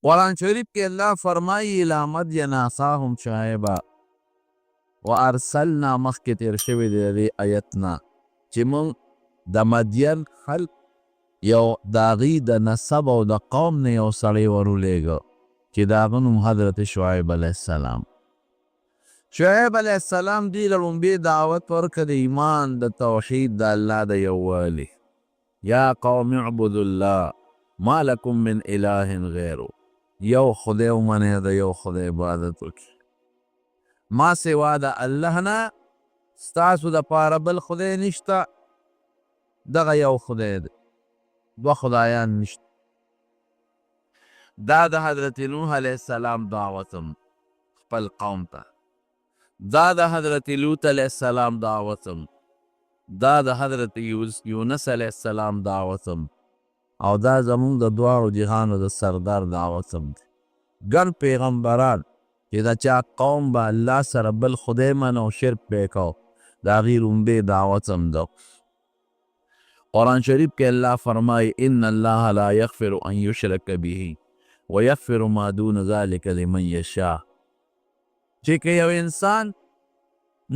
قرآن شریف کې الله فرمایي الی مدین اخاهم شعیبا وارسلنا مخکې تیر شوي دی د دې آیت نه چې موږ د مدین خلق یو د هغوی د نسب او د قوم نه یو سړی ورولېږه چې د هغه نوم حضرت شعیب علیه السلام. شعیب علیه السلام دوی له لومبې دعوت ورکړه د ایمان د توحید د الله د یووالي. یا قوم اعبدوا الله ما لکم من اله غیره، یو خدای ومنئ، د یو خدای عبادت وکړئ. ما سوا د الله نه ستاسو دپاره بل خدای نشته، دغه یو خدای دی، دوه خدایان نشته. دا د حضرت نوح علیه السلام دعوتم خپل قوم ته، دا د حضرت لوط علیه السلام دعوتم، دا د حضرت یونس علیه السلام دعوتم، او دا زمونږ د دواړو جهانو د سردار دعوتم دی. ګڼ پیغمبران چې د چا قوم به الله سره بل خدای منه او شرک به یې کو، د هغې لومبې دعوتم ده. قرآن شریف کې الله فرمایي ان الله لا یغفر ان یشرک به ویغفر ما دون ذلک لمن یشاء. چې که یو انسان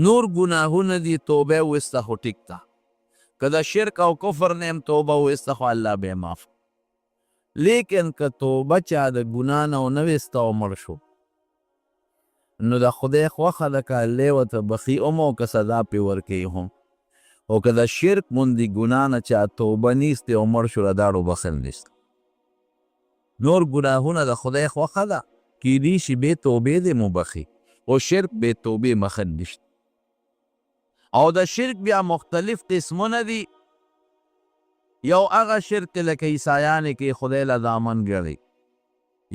نور ګناهونه دي توبه وسته خو ټیک ده، که د شرک او کفر نه هم توبه وسته خو الله به یې معاف. لیکن که توبه چا د ګناه نه ونه وسته او مړ شو، نو د خدای خوښه ده که الله ورته بخي هم او که سزا پرې ورکوي هم. او که د شرک موندې ګناه نه چا توبه نیستې او مړ شو، له داړو بخل نشته. نور ګناهونه د خدای خوښه ده، کیدای شي بې توبې دې مو بخي، او شرک بې توبې مخل نشته. او د شرک بیا مختلف قسمونه دي. یو هغه شرک لکه عیسایانې کې خدای له دامن ګڼي،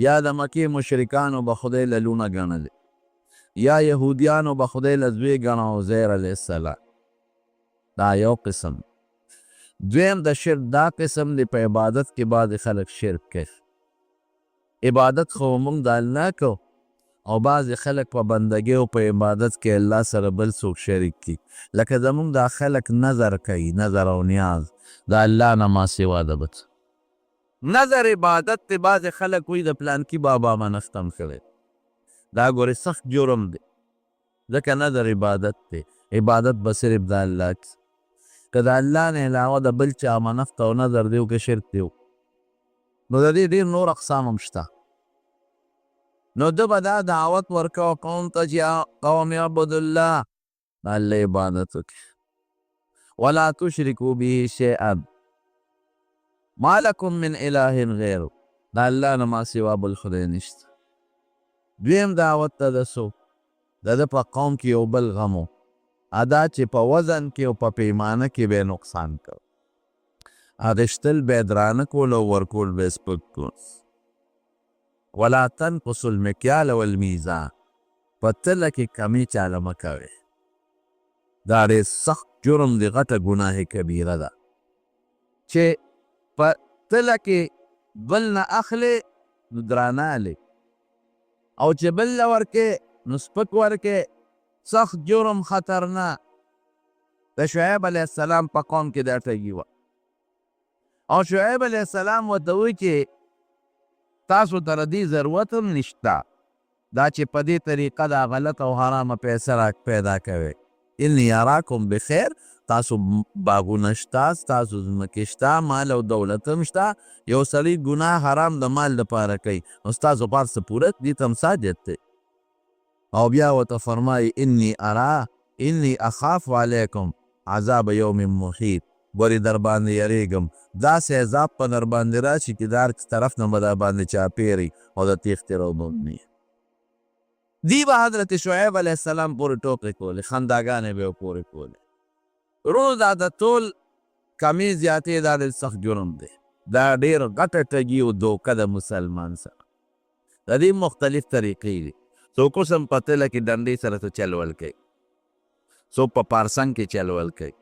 یا د مکې مشرکانو به خدای له لونه ګڼلې، یا یهودیانو به خدای له زوی ګڼه عزیر علیه السلام. دا یو قسم. دویم د شرک دا قسم دی په عبادت کې بعضې خلک شرک کوي. عبادت خو موږ د الله کو، او بعضې خلک په بندګۍ او په عبادت کې الله سره بل څوک شریک کي. لکه زموږ دا خلک نظر کوي، نظر او نیاز د الله نه ما سوا ده بل. نظر عبادت دی، بعضې خلک وایي د پلانکي بابا منښتم کړی، دا ګورې سخت جرم دی، ځکه نظر عبادت دی. عبادت به صرف د الله کې، که د الله نه علاوه د بل چا منښت او نظر دی او که شرک دی، نو د دې ډېر نور اقسام هم شته. نو ده به دا دعوت ورکوه قوم ته چې قوم اعبدوا الله، د الله عبادت وکړئ، ولا تشرکوا به شیئا ما لکم من اله غیره، د الله نه ما سوا بل خدای نشته. دویم دعوت ته د څو د ده په قوم کې یو بل غم و، ادا چې په وزن کې او په پیمانه کې به نقصان کړ، اغشتل به یې درانه کول او ورکول به یې سپک کول. ولا تنقصوا المکیال والمیزان، په تله کې کمی چاله مه کوئ، دا ډېر سخت جرم دی، غټه ګناه کبیره ده چې په تله کې بل نه اخلې نو درانه اخلې، او چې بل له ورکې نو سپک ورکې. سخت جرم، خطرناک. د شعیب علیه السلام په قوم کې دا ټګي وه، او شعیب علیه السلام ورته وایي چې تاسو ته د دې ضرورت هم نشته، دا چې په دې طریقه دا غلط او حرامه پیسه را پیدا کوئ. انی اراکم بخیر، تاسو باغونه شته، ستاسو ځمکې شته، مال او دولت هم شته. یو سړی ګناه حرام د مال لپاره کوي، نو ستاسو په هر څه پوره دې ته هم ساجد دی. او بیا ورته فرمایي انی اخاف علیکم عذاب یوم محیط، ګورې در باندې یریږم داسې عذاب په در باندې راشي چې د هر طرف نه به در باندې چاپېري او د تېښتې روبومني. دی به حضرت شعیب علیه السلام پورې ټوکې کولې، خنداګانې به یې پورې کولې. ورونو دا د ټول کمې زیاتې دا ډېر سخت جرم دی، دا ډېر غټه ټګي او دوکه د مسلمان سره. د دې مختلف طریقې دي. څوک اوس هم په تله کې ډنډې سره ته چلول کوي، څوک په پارسنګ کې چلول کوي،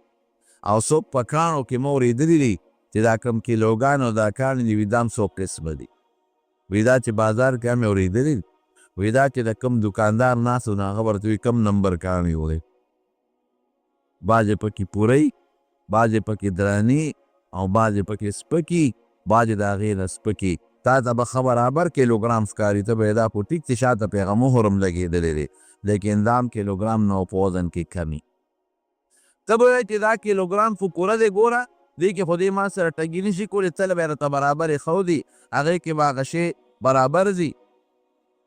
او څوک په کاڼو کې مو اورېدلي دي چې دا کم کیلوګان او دا کاڼي دي، وي دا هم څو قسمه دي. وي دا چې بازار کې هم اورېدلي دي، وي دا چې د کم دکاندار ناست و نو هغه ورته وي کم نمبر کاڼي وړئ. بعضې پکې پوره وي، بعضې پکې درانې او بعضې پکې سپکي، بعضې د هغې نه سپکي، تا ته به ښه برابر کیلوګرام ښکاري، ته به یې دا خو ټیک چې شاته پې هغه مهر هم لګېدلی دی، لیکن دا هم کیلوګرام نه په وزن کې کمي. ته به وایې چې دا کیلوګرام خو کوره دی، ګوره دې کې خو دې ما سره ټګي نه شي کولی، تله به یې راته برابر یې ښودي، هغې کې به هغه شی برابر ځي،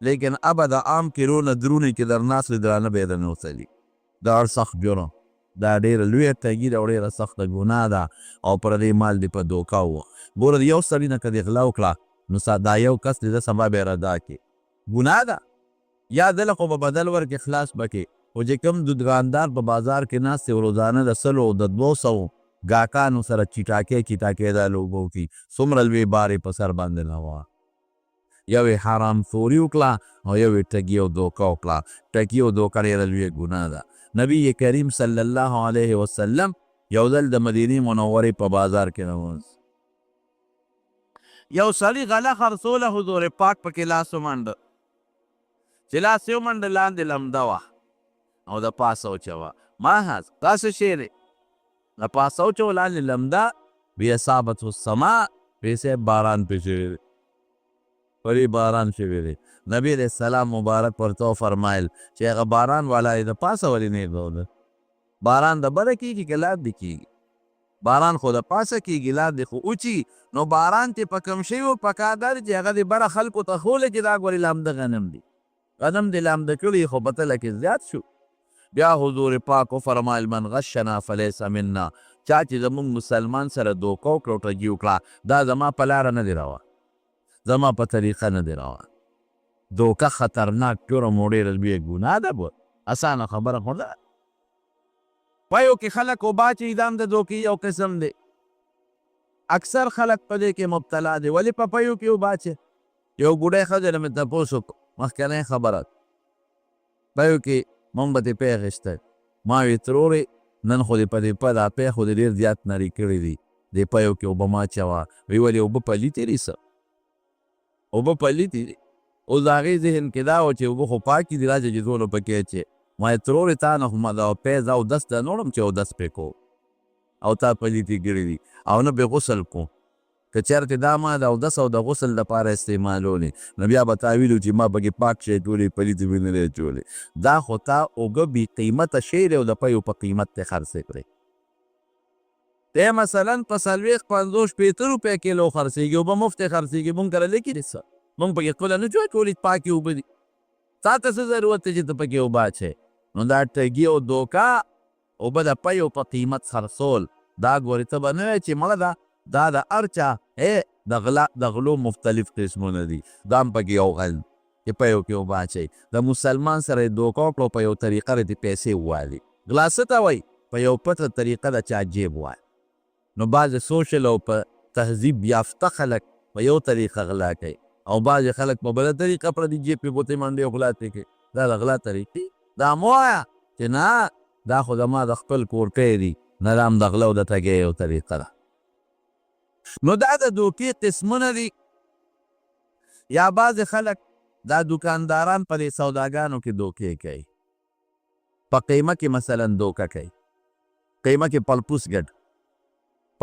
لیکن ابه د عام کیلو نه درونې کې درناست درانه به یې درنوتلي. دا ډېر سخت جرم، دا ډېره لویه ټګي ده او ډېره سخته ګناه ده او پردی مال دې په دوکه ووه. ګوره د یو سړي نه که دې غلا وکړه نو دا یو کس دې ده سبا به یې ردا کړي، ګناه ده. یا دله خو به بدل ورکړې خلاص به کړې، خو چې کوم دکاندار په بازار کې ناست دی روزانه د 100 او د 200 ګاهکانو سره چټاکې دا لوبه وکړي، څومره لوی بار یې په سر باندې نه وه. یو یې حرام خوري وکړه او یو یې ټګي او دوکه وکړه. ټګي او دوکه ډېره لویه ګناه ده. نبی کریم صلی الله علیه وسلم یو ځل د مدینې منورې په بازار کې روان، یو سړي غله خرڅوله، حضور پاک پکې لاس ومنډه، چې لاس یې ومنډه لاندې لمده وه او د پاسه وچوه. ما هذا دا څه شی دی؟ د پاسه وچوه لاندې لمده، بیصابته السما، ویې صاحب باران پې شوی دی، پرې باران شوی دی. نبی علیہ السلام مبارک ورته وفرمایل چې هغه باران والا یې د پاسه ولې نه ایښوده؟ باران د بره کېږي که لاندې کېږي؟ باران خو د پاسه کېږي، لاندې خو اوچي. نو باران چې په کم شوي و پکار دا دی چې هغه دې بره خلکو ته ښولی چې دا ګورې لامده غنم دي، غنم دې لامده کړي خو په تله کې زیات شو. بیا حضور پاک وفرمایل من غشنا فلیس منا، چا چې زمونږ مسلمان سره دوکه وکړه او ټګي وکړه دا زما په لاره نه دی روان، زما په طریقه نه دی روان. دوکه خطرناک جرم او ډېره لویه ګناه ده، به اسانه خبره خو ده. پیو کې خلک اوبه اچوي، دا هم د دوکې یو قسم دی. اکثر خلک په دې کې مبتلا دی. ولې په پیو کې اوبه اچوي؟ یو بوډۍ ښځې نه مې تپوس وکړو مخکنۍ خبره، پیو کې مونږ به دې پی اخیستی، ما وې ترورې نن خو دې په دې په دا پی خو دې ډېر زیات نري کړي دي، دې پیو کې اوبه مه اچوه. وی ولې اوبه پلیتې دي؟ څه اوبه پلیتې دي؟ اوس د هغې ذهن کې دا و چې اوبه خو پاکې دي، راځه چې ټولو پکې اچې. ما یې ترورې تا نه خو ما د پیز اودس ته نه وړم چې اودس پرې کوو او تا پلیتې کړي دي او نه پرې غسل کوو. که چېرته دا ما د اودس او د غسل دپاره استعمالولې نو بیا به تا ویلو چې ما پکې پاک شی ټولې پلیتې مې نه دی اچولې. دا خو تا اوږه بې قیمته شی دی او د پیو په قیمت ته خرڅې کړې. دی مثلا په 40-50-50 روپۍ کیلو خرڅېږي، اوبه مفت یې خرڅېږي، مونږ کره لیکي دي څه؟ مونږ پکې خپله نه جوړ کولې پاکې اوبه دي، تا ته څه ضرورت دی چې ته پکې اوبه اچوې؟ نو دا ټګي او دوکه اوبه د پیو په قیمت خرڅول، دا ګورې ته به نه وایې چې مړه دا د هر چا د غلو مختلف قسمونه دي، دا هم پکې یو غل چې پیو کې اوبه اچوي. د مسلمان سره یې دوکه وکړو په یو طریقه دې پیسې ووالي. غلا څه ته وایي؟ په یو پټه طریقه د چا جیب وایي. نو بعضې سوشل او په تهذیب یافته خلک په یو طریقه غلا کوي او بعضې خلک په بله طریقه پردي جیب کې ګوتې منډې او غلا ترې کوي. دا د غلا طریقې دا مه وایه چې نه دا خو زما د خپل کورټۍ دي، نه دا هم د غلو د ټګۍ یو طریقه ده. نو دا د دوکې قسمونه دي. یا بعضې خلک دا دکانداران په دې سوداګانو کې دوکې کوي، په قیمه کې مثلا دوکه کوي، قیمه کې پلپوس ګډ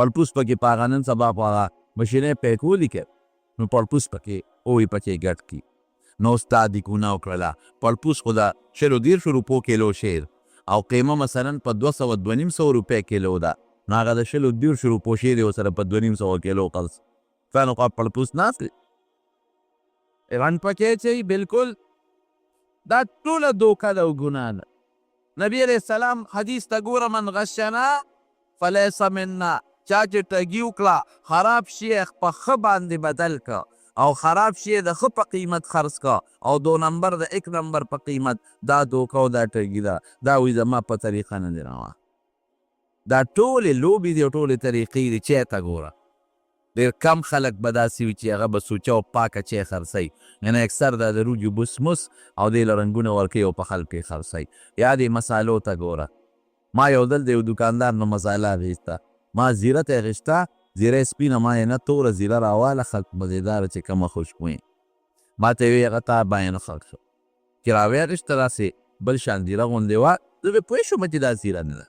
پلپوس پکې په هغه نن سبا په هغه مشینۍ پیکو لیکي نو پلپوس پکې اووي پکې ګډ کي. نو ستا دې ګناه وکړله. پلپوس خو د 100-150 روپو کیلو شیر او قیمه مثلا په 200-250 روپۍ کیلو ده، نو هغه د 100-150 روپو شیر یې ورسره په 250 کیلو خرڅ فانو خوا پلپوس ناست دی رن پکې اچوي. بلکل دا ټوله دوکه ده او ګناه ده. نبی علیہ السلام حدیث ته ګوره من غشنا فلیس منا، چا چې ټګي وکړه خراب شي په ښه باندې بدل که او خراب شي د ښه په قیمت خرڅ که او 2 نمبر د 1 نمبر په قیمت، دا دوکه او دا ټګي ده. دا وایي زما په طریقه نه دی روان. دا ټولې لوبې دي او ټولې طریقې دي. چای ته ګوره ډېر کم خلک به داسې وي چې هغه به سوچه او پاکه چای خرڅوي، یعنې اکثر دا د روجو بسمس او دې له رنګونه ورکوي او په خلکو یې خرڅوي. یا دې مسالو ته ګوره، ما یو دل د یو دوکاندار نه مساله اخیسته، ما زیره ته اخیسته، زیره سپینه ما یې نه توره زیره راواله خلک مزېداره چې کومه خوشبویي، ما ته یې ویې هغه تا باندې نه خرڅ شو چې راویې اخیسته داسې بل شان زیره غوندې وه. زه بې پوه شوم چې دا زیره نه ده،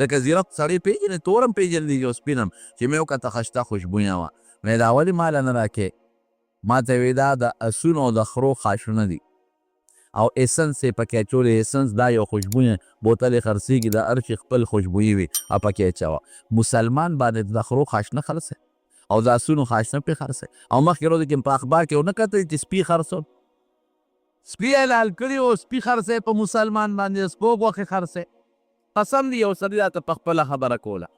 لکه زیره سړی پېژنې تور هم پېژندلی او سپین هم، چې مې وکته ښه شته خوشبویه وه. مې دا ولې ماله نه راکې؟ ما ته وی دا د اسونو د خرو خاشونه دي او ایسنس یې پکې اچولی. ایسنس دا یو خوشبویه بوتل یې خرڅېږي، د هر شي خپل خوشبویي وي او پکې اچوه. مسلمان باندې د خرو خاشنه خرڅوي او د اسونو خاشنه پرې خرڅوي. او مخکې ورځو کې په اخبار کې ونه کتل چې سپي خرڅول، سپي یې حلال کړي او سپي خرڅوي په مسلمان باندې، سپو غوښې خرڅوي. قسم دی یو سړي راته په خپله خبره کوله،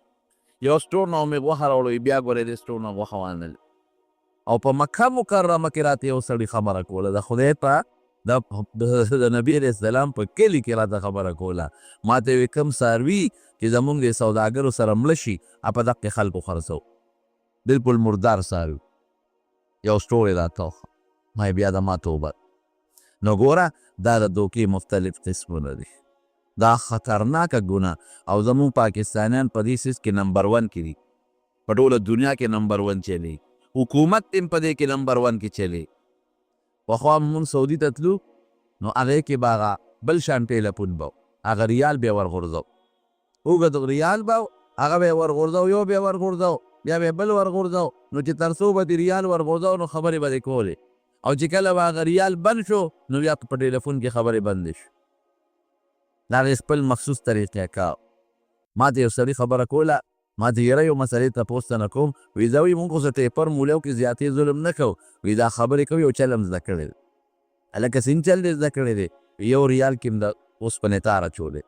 یو سټور نه مې غوښه راوړوي، بیا ګورې دې سټور نه غوښه وانهلي. او په مکه مکرمه کې راته یو سړي خبره کوله، د خدای په د نبي علیه السلام په کلي کې راته خبره کوله. ما ته وی کوم څاروي چې زمونږ د سوداګرو سره مړه شي په دقې خلکو خرڅو، بلکل مردار څاروي. یو سټور یې راته وښه، ما بیا د ما توبه. نو ګوره دا د دوکې مختلف قسمونه دي، دا خطرناکه ګناه. او زمونږ پاکستانیان په دې سیس کې نمبر 1 کې دي، په ټوله دنیا کې نمبر 1 چلی، حکومت هم په دې کې نمبر 1 کې چلی. پخوا مونږ سعودي ته تلو نو هغې کې به هغه بل شان ټیلیفون به هغه ریال به یې ورغورځو، اوږد ریال به هغه به یې ورغورځو، یو به یې ورغورځو، بیا به یې بل ورغورځو. نو چې تر څو به دې ریال ورغورځو نو خبرې به دې کولې، او چې کله به هغه ریال بند شو نو بیا په ټیلیفون کې خبرې بندې شو. دا د خپل مخصوص طریقې کار. ما ته یو سړي خبره کوله، ما ته یره یو مسئلې تپوس ته نه کوم، وی زه وی مونږ خو ټیپر مولیو کې زیاتې ظلم نه کوو، وی دا خبرې کوي یو چل هم زده کړی دی. هلکه سین چل دې زده کړی دی، یو ریال کې هم د اوسپنې تار اچولی،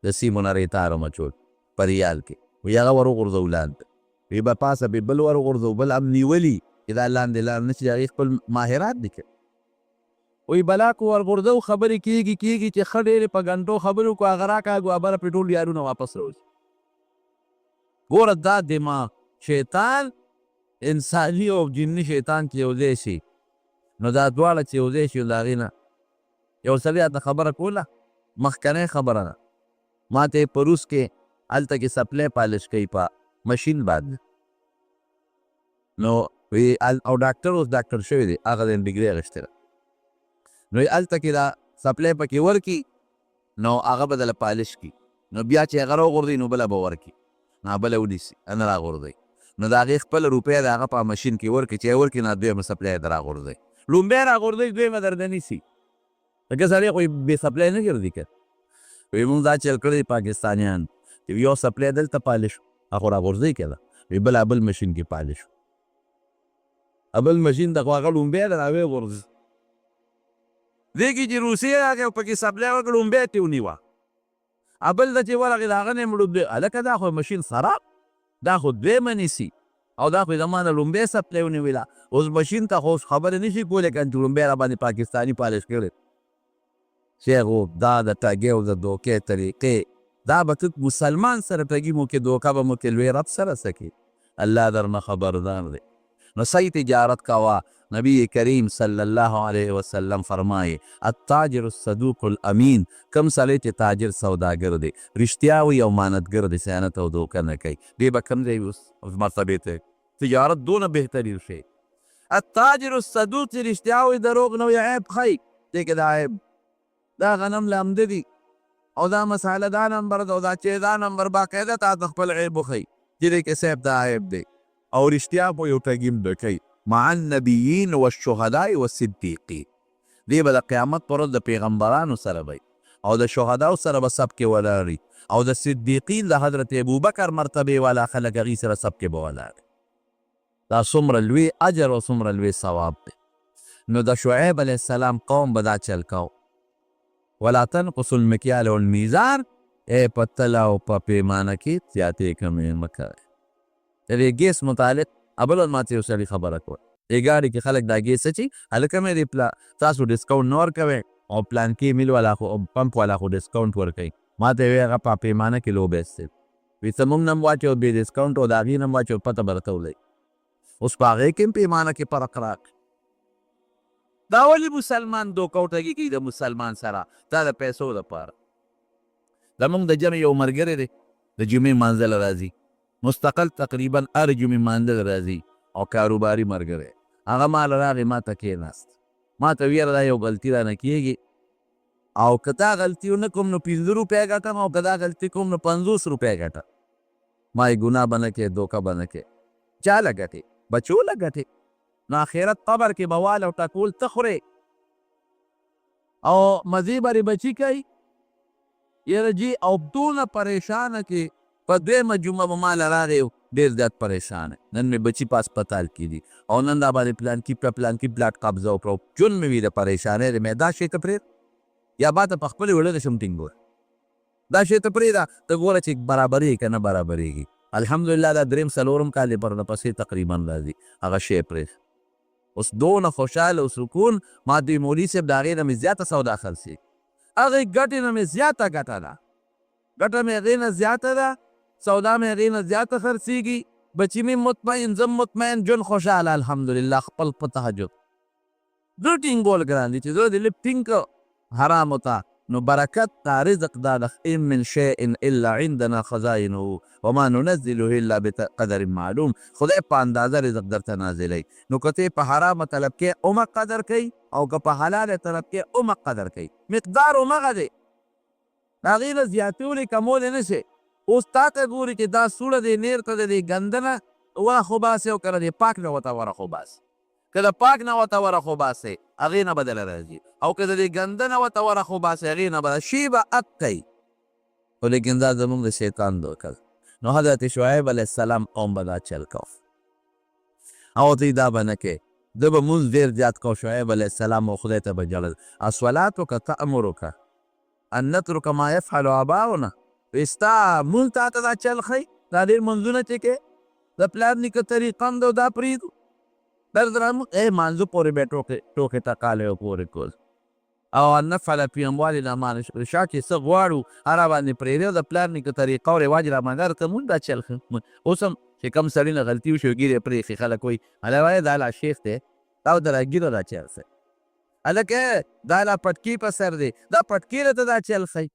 د سیمو نرۍ تار هم اچول په ریال کې، وی هغه ور وغورځو لاندې، وی به پاسه به بل ور وغورځو، بل هم نیولي چې دا لاندې لاندې نه چې د هغې خپل ماهرات دي کړي. وی بلاکو ورغورځو، خبرې کېږي چې ښه ډېرې په ګنټو خبرې وکړو، هغه راکاږو، ابره پرې ټول یارونه واپس راوځي. ګوره دا دماغ شیطان انساني او جني شیطان چې یو ځای شي نو دا دواړه چې یو ځای شي د هغې نه یو سړي راته خبره کوله، مخکنۍ خبره ده. ما ته یې په روس کې هلته کې سپلی پالش کوي په مشین باندې، نو او ډاکټر اوس ډاکټر شوی دی، هغه د ډګري اخیستې ده، نو هلته کې دا سپلی پکې ورکي نو هغه به دله پالش کي، نو بیا چې هغه راوغورځوي نو بله به ورکي، نو بله ونیسي نه راغورځوي، نو د هغې خپله روپۍ د هغه په مشین کې ورکي، چې یې ورکي نو دویمه سپلی یې د راغورځوي، لومبی راغورځوي، دویمه درته نیسي. لکه سړی خو بې سپلی نه ګرځي که. وی مونږ دا چل کړی پاکستانیان چې یو سپلی دلته پالش هغه راغورځوي که ده، وی بل بل مشین کې پالش بل مشین د خو هغه لومبی ده هغې غورځي. دې کې چې روسیې راغی او پکې سپلی ورکړه لومبی یې ونیوه، بل ده چې ورغې د هغه نه یې مړه، هلکه دا خو مشین خراب، دا خو دویمه نیسي، او دا خو یې زما نه لومبی سپلی ونیوله. اوس مشین ته خو خبرې نه شي کولی که چې لومبی را باندې پاکستاني پالش کړی. شیخو دا د ټګۍ او د دوکې طریقې، دا به ته مسلمان سره ټګي مو کې، دوکه به مو کې، لوی رب سره څه کې، الله درنه خبردار دی. نو صحیح تجارت کوه. نبی کریم صلی الله علیه وسلم فرمایي التاجر الصدوق الامین، کم سړی چې تاجر سوداګر دی، رښتیا وي او امانتګر دی، خیانت او دوکه نه کوي، دې به کم دی اوس مرتبې ته تجارت دونه بهترین شی. التاجر الصدوق چې رښتیا وي، دروغ نه وي، عیب ښیي، دې کې دا عیب، دا غنم لامده دي او دا مساله دا نمبر ده او دا چې دا نمبر باقاعده تا ته خپل عیب وښیي چې دې کې صاحب دا عیب دی، او رښتیا په یو ټګي م کوي. مع النبیین والشهداء والصدیقین، دې به د قیامت پر ورځ د پیغمبرانو سره وي او د شهداو سره به سب کې ولاړ وي، او د صدیقین د حضرت ابوبکر مرتبې والا خلک هغې سره سب کې به ولاړ وي. دا څومره لوی اجر او څومره لوی ثواب دی. نو د شعیب علیه السلام قوم به دا چل کو، ولا تنقصوا المکیال والمیزان، په تله او په پیمانه کې زیاتې کمې مه کوئ. د دې ګیس متعلق بل ما ته یو سړي خبره کوله، دې ګاډي کې خلک دا ګیس اچوي، هلکه مې دې تاسو ډسکاونټ نه ورکوئ او پلان کې میل والا خو پمپ والا خو ډسکاونټ ورکوي. ما ته یې ویل هغه په پیمانه کې لوبې ایستل، وي ته موږ نه م واچو بې ډسکاونټ او د هغې نه م واچو پته به راته ولګي. اوس په هغې کې هم پیمانه کې فرق راغی. دا ولې مسلمان دوکه او ټګي کوي د مسلمان سره؟ دا د پیسو دپاره. زموږ د جمع یو ملګری دی، د جمعې مانځل راځي، مستقل تقریبا هر جمعې مانځل راځي او کاروباري ملګری. هغه ماله راغی ما ته کېناست، ما ته ویره دا یو غلطي رانه کېږي، او که دا غلطي ونه کوم نو 15 روپۍ ګټم، او که دا غلطي کوم نو 50 روپۍ ګټم. ما یې ګناه به نه کې، دوکه به نه کې. چا له ګټې؟ بچو له ګټې. نو آخرت قبر کې به وال او ټکول ته خورې او مزې برې بچي کوي یاره جي او دونه پریشانه کې په دویمه جمعه به ماله راغی ډېر زیات پریشانه نن مې بچي په هسپتال کې دي او نن دا باندې پلانکي پلاټ قبضه وکړه جون مې وي د پریشانۍ د مې دا شی ته پرېږد یا ما ته په خپلې وړه د شم ټینګول دا شی ته پرېږده ته ګوره چې برابرېږي که نه برابرېږي الحمدلله دا درېیم څلورم کال یې پرله پسې تقریبا راځي هغه شی پرېږد اوس دونه خوشحاله او سکون ما دوی مولي صاحب د هغې نه مې زیاته سودا خرڅېږي هغې ګټې نه مې زیاته ګټه ده ګټه مې هغې نه زیاته ده سودا مې هغې نه زیاته خرڅېږي بچي مې مطمئن زه مطمئن ژوند خوشحاله الحمدلله خپل په تهجد زړه ټینګول ګران دي چې زړه دې لږ ټینګ کړه حرامو ته نو برکت دا رزق دا د ان من شیء الا عندنا خزائنه وما ننزله الا بقدر معلوم خدای په اندازه رزق درته نازلی نو که ته په حرامه طلب کې اومه قدر کوي او که په حلاله طلب کې اومه قدر کوي مقدار اومغه دی د هغې نه زیاتولی کمولی نه شي اوس تا ته ګوري چې دا سوړه دی نیر ته د دې ګنده نه ورخوباسې او که د دې پاک نه ورته ورخوباسې که د پاک نه ورته ورخوباسې هغې نه به دله راځي او که د دې ګنده نه ورته ورخوباسې هغې نه به شي به اک کوي خو لیکن دا زموږ د شیطان دوکه نو حضرت شعیب علیه السلام قوم به دا چل کو او ته دا به نه کوې ده به مونځ ډېر زیات کو شعیب علیه السلام او خدای ته به ژړل الصلاتک تأمرک ان نترک ما یفعل آباؤنا ستا مونځ تا ته دا چل ښیي دا ډېر مونځونه چې کې د پلار نیکه طریقه هم ده دا پرېږدو مانځو پورې به ټوکې ټکالی او پورې کول او ان نفعل فی اموالنا ما نشاء چې څه غواړو هغه باندې پرېږدو د پلار نیکه طریقه او رواج رامنځته درته مونږ دا چل ښه اوس هم چې کم سړي نه غلطي وشي ګیرې پرېښي خلک وایي هله وایي دا لا شیخ دی دا د راګیرو دا چل ښه هلکه دا لا پټکي په سر دی دا پټکي راته دا چل ښیي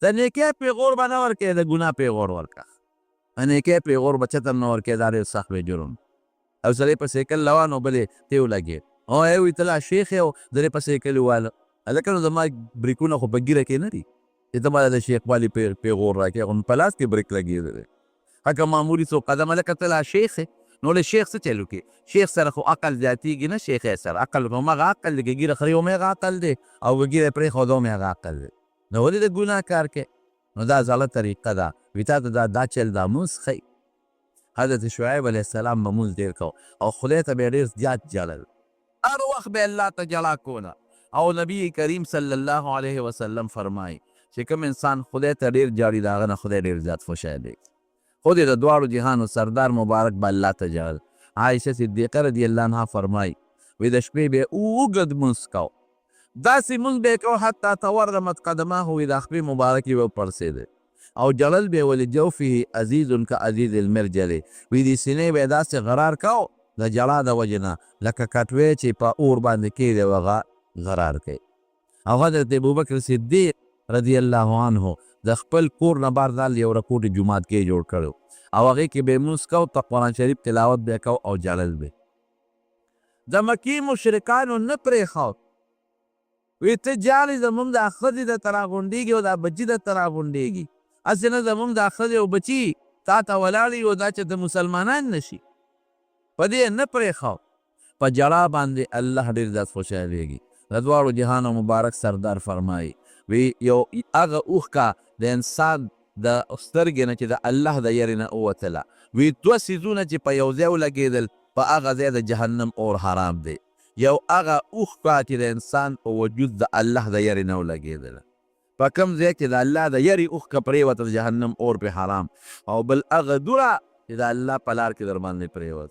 د نیکۍ پیغور به نه ورکوې د ګناه پیغور ورکړه د نیکۍ پیغور به چاته نه ورکوې دا ډېر سخت وی جرم او سړی په سیکل روان و بلې ته ولګېد او وایي ته لا شیخ یې او د په سیکل وواله هلکه نو زما بریکونه خو په ګیره کې نه دي چې ته ماته د شیخ والي پیغور راکړې خو په لاس کې بریک لګېدلی دی هکه معمولي څو قدم هلکه ته لا شیخ یې نو له شیخ څه چل وکړي شیخ سره خو عقل زیاتېږي نه شیخ یې سره عقل خو همغه عقل دی که ګیره خري هم هغه عقل دی او که ګیره پرېښود هم هغه عقل دی نو ولې د ګناه کار کوې نو دا زړه طریقه ده وي تا ته دا چل دا مونځ ښیي حضرت شعیب علیه السلام به مونځ ډېر کو او خدای ته به یې ډېر زیات ژړل هر وخت به الله ته ژړا کوله او نبی کریم صلی الله علیه وسلم فرمایي چې کوم انسان خدای ته ډېر ژاړي د هغه نه خدای ډېر زیات خوشحالېږي خود یې د دواړو جهانو سردار مبارک به الله ته ژړل عایشه صدیقه رضی الله عنها فرمایي وایي د شپې به یې اوږد مونځ کو داسې مونږ به یې کو حتی تورمت قدماه وي دا خپې مبارکې به پړسېدې او جلل به ولې جوفه عزیز که عزیز المرجل وي دې سینې به یې داسې غرار کو د جلا د وجې نه لکه کټوی چې په اور باندې کېږدي هغه غرار کوي او حضرت ابوبکر صدیق رضی الله عنه د خپل کور نه بار دال یو رکوټ جومات کې جوړ کړو او هغې کې به یې مونځ کو ته قرآن شریف تلاوت به یې کو او جلل به د مکې مشرکانو نه پرېښود وی ته جالې زمونږ دا ښځې درته راغونډېږي او دا بچي درته راغونډېږي هسې نه زمونږ دا ښځې او بچي تا ته ولاړ او دا چې د مسلمانان نه شي په دې نه پرېښود په ژړا باندې الله ډېر زیات خوشحالېږي د دواړو جهانو مبارک سردار فرمایي وی یو هغه اوښکه د انسان د سترګې نه چې د الله د یرې نه ووتله وی دوه څیزونه چې په یو ځای ولګېدل په هغه ځای د جهنم اور حرام دی یو هغه اوښکه چې د انسان په وجود د الله د یرې نه ولګېدله په کوم ځای چې د الله د یرې اوښکه پرېوته د جهنم اور پې حرام او بل هغه دوره چې د الله په لار کې در باندې پرېوت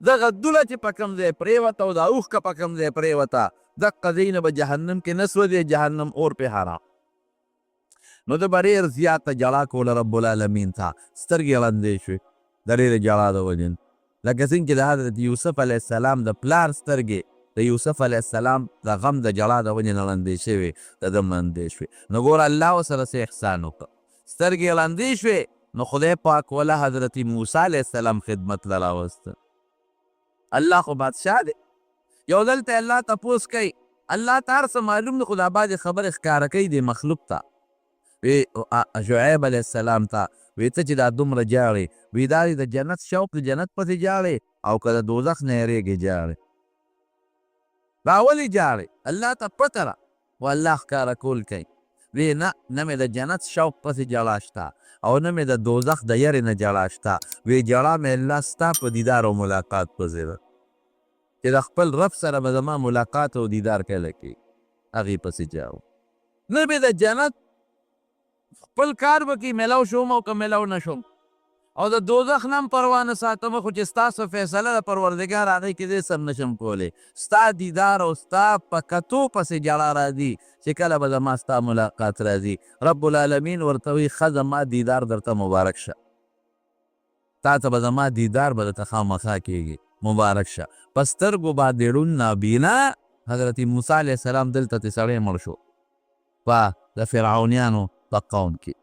دغه دوله چې په کوم ځای پرېوته او دا اوښکه په کوم ځای پرېوته دقه ځای نه به جهنم کې نه سوځي جهنم اور پې حرام نو د به ډېر زیاته ژړا کوله رب العالمین ته سترګې ړندې شوې د ډېرې ژړا د وجې لکه څنګه چې د حضرت یوسف علیه السلام د پلار سترګې د یوسف علیه السلام د غم د ژړا د وجې نه ړندې شوې د ده ړندې شوې نو ګوره الله ورسره څه احسان وکړه سترګې ړندې شوې نو خدای پاک وله حضرت موسی علیه السلام خدمت له راوسته الله خو بادشاه دی یو دلته الله تپوس کوي الله ته هر څه معلوم دی خو دا بعضې خبرې ښکاره کوي د مخلوق ته وی شعیب علیه السلام ته وی ته چې دا دومره جاړې وی دا د جنت شوق د جنت پسې جاړې او که د دوزخ نه یېرېږې جاړې دا ولې جاړې؟ الله ته پته ده و الله ښکاره کول کوي. وی نه مې د جنت شوق پسې جړا شته او نه مې د دوزخ د یرې نه جړا شته. وی جړا مې الله ستا په دیدار او ملاقات پسې ده چې د خپل رب سره به زما ملاقات او دیدار کله کوي، هغې پسې جاو. نه مې د جنت خپل کار به کې میلاو شوم او که میلاو نه شوم او د دوزخ نه هم پروا نه ساتم، خو چې ستاسو فیصله د پروردګار هغې کې زه سم نشم کولی. ستا دیدار او ستا په کتو پسې جړا راځي چې کله به زما ستا ملاقات راځي. رب العالمین ورته وایي ښه زما دیدار درته مبارک شه، تا ته به زما دیدار به درته خامخا کېږي، مبارک شه. په سترګو باندې ړوند نابینا حضرت موسی علیه السلام دلته تې سړی مړ شو په د فرعونیانو په قوم کې.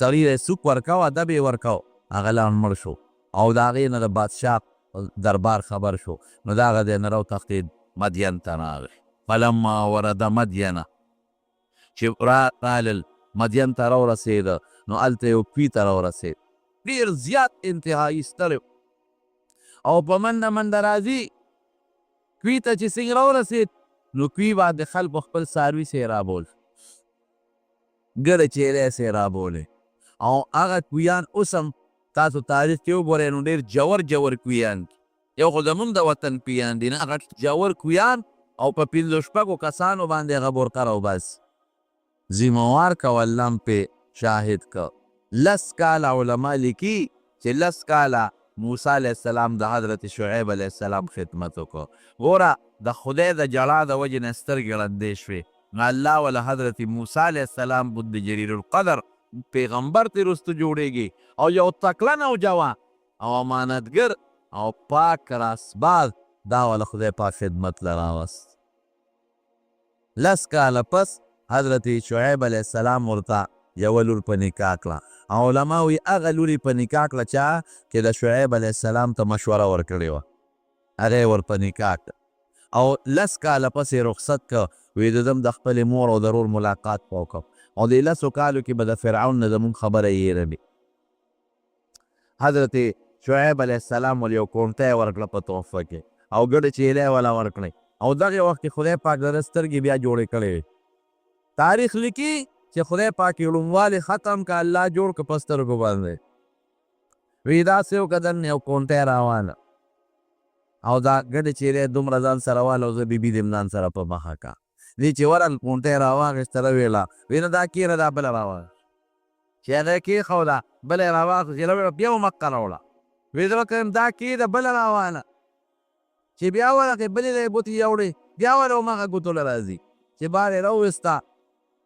سړي یې سوک ورکاو، ادب یې ورکاو، هغه لا مړ شو او د هغې نه د بادشاه دربار خبر شو. نو د هغه دی نه راوتښتېد، مدین ته راغی. فلما ورد مدینه، چې رالل مدین ته راورسېده نو هلته یو کوي ته راورسېد، ډېر زیات انتهایي ستړی او په منډه منډه راځي. کوي ته چې څنګه راورسېد نو کوي باندې خلکو خپل څاروي سې رابول، ګډه چیرې سې رابولې او هغه کویان اوس هم تاسو تاریخ کې وګورئ نو ډېر جور کویان دي. یو خو زمونږ د وطن کویان دي، نه هغه جور کویان او په پنځو شپږو کسانو باندې هغه برقه راوباسي. ذموار که والله هم پې شاهد که. 10 کاله علما لیکي چې 10 کاله موسی علیه السلام د حضرت شعیب علیه السلام خدمت وکړو. ګوره د خدای د جړا د وجې نه سترګې ړندې شوې، نو الله وله حضرت موسی علیه السلام بود جلیل القدر پیغمبر ترې وروسته جوړېږي او یو تکړه نوجوان او امانتګر او پاک راسباز دا وله خدای پاک خدمت له راوست. 10 کاله پس حضرت شعیب علیه السلام ورته یوه لور په نکاح کړه. علما وایي هغه لورې په نکاح کړه چا چې د شعیب علیه السلام ته مشوره ورکړې وه، هغه یې ور په نکاح کړه او 10 کاله پس یې رخصت کړه. وایي د دم د خپلې مور او د ورور ملاقات به وکړم او د 10 کالو کې به د فرعون نه زمونږ خبره یېروي. حضرت شعیب علیه السلام ول یو کونټه یې ورکړه په تحفه کې او ګډه چیلې وله ورکړی او دغې وخت کې خدای پاک د ده سترګې بیا جوړې کړې وې. تاریخ لیکي چې خدای پاک یې ړوموالی ختم که الله جوړ که په سترګو باندې. وی داسې وکړه دننه یو کونټی راواله او دا ګډې چیرې دومره ځان سره واله او زه بیبي دې ځان سره په مخه کا. دې چې ورل کونټی راواخېسته راویله وی نه دا کېره دا بله راواخېست چې هغه یې کېښوده بله یې راواخېست راویله بیا مقه راوړه. وی زه وکړم دا کېده بله راواله چې بیا ورغې بلې ته یې ګوتې یوړې بیا ور همغه ګوتو له راځي چې بار یې راوویسته.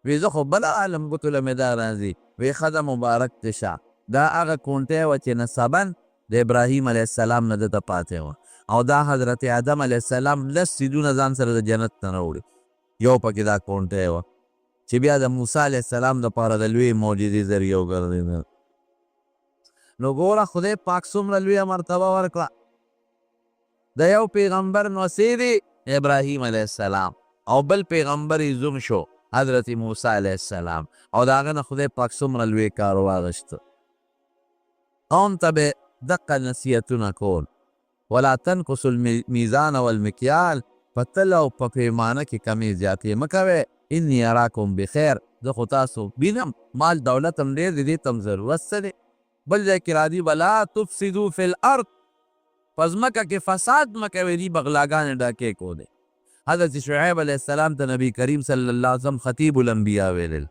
وی زه خو بله عالم ګوتو له مې دا راځي. وی ښځه مبارک دې شه، دا هغه کونټی وه چې نسبن د ابراهیم علیه السلام نه دته پاتې وه او دا حضرت آدم علیه السلام 10 څیزونه ځان سره د جنت نه راوړي، یو پکې دا کونټی وه چې بیا د موسی علیه السلام دپاره د لویې معجزې ذریعه وګرځېده. نو ګوره خدای پاک څومره لویه مرتبه ورکړه. د یو پیغمبر نوسی دی ابراهیم علیه السلام او بل پیغمبر یې زوم شو حضرت موسی علیه السلام او د هغه نه خدای پاک څومره لوی کار واغېسته. قوم ته به دقه نصیحتونه کول، ولا تنقصوا المیزان والمکیال، په تل او په پیمانه کې کمې زیاتې مه کوئ. انی اراکم بخیر، زه خو تاسو وینم مال دولت هم ډېر دی، دې ته هم ضرورت څه دی. بل ځای کې راځي ولا تفسدوا فی الارض، په ځمکه کې فساد مه کوئ. دې بغلاګانې ډاکې کودې. حضرت شعیب علیه السلام ته نبی کریم صلی الله علیه وسلم خطیب الانبیاء ویلل.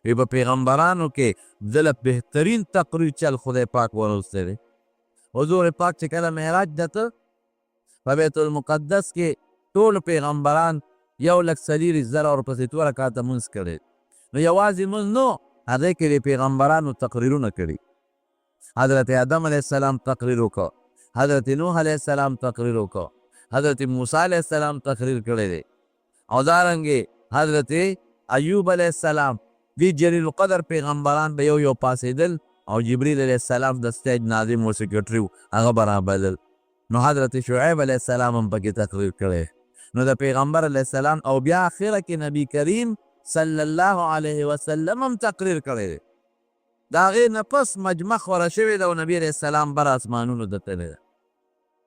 وی په پیغمبرانو کې زه بهترین تقریر چل خدای پاک ورستی دی. حضور پاک چې کله معراج ده ته په بیت المقدس کې ټول پیغمبران 1,40,000 ورپسې 2 رکعاته مونځ کړی. نو یوازې مونځ نو، هغې کې د پیغمبرانو تقریرونه کړي. حضرت آدم علیه السلام تقریر وکړه، حضرت نوح علیه السلام تقریر وکړه، حضرت موسی علیه السلام تقریر کړی دی او دارنګې حضرت ایوب علیه السلام. دې جلیل القدر پیغمبران به یو پاسېدل او جبریل علیه السلام د سټیج ناظم و سیکرټري و هغه به رابلل. نو حضرت شعیب علیه السلام هم پکې تقریر کړی. نو د پیغمبر علیه السلام او بیا اخره کې نبی کریم صلی الله علیه وسلم هم تقریر کړی دی. د هغې نه پس مجمع خوره شوې ده او نبي علیه السلام بر اسمانونو ته تللی ده.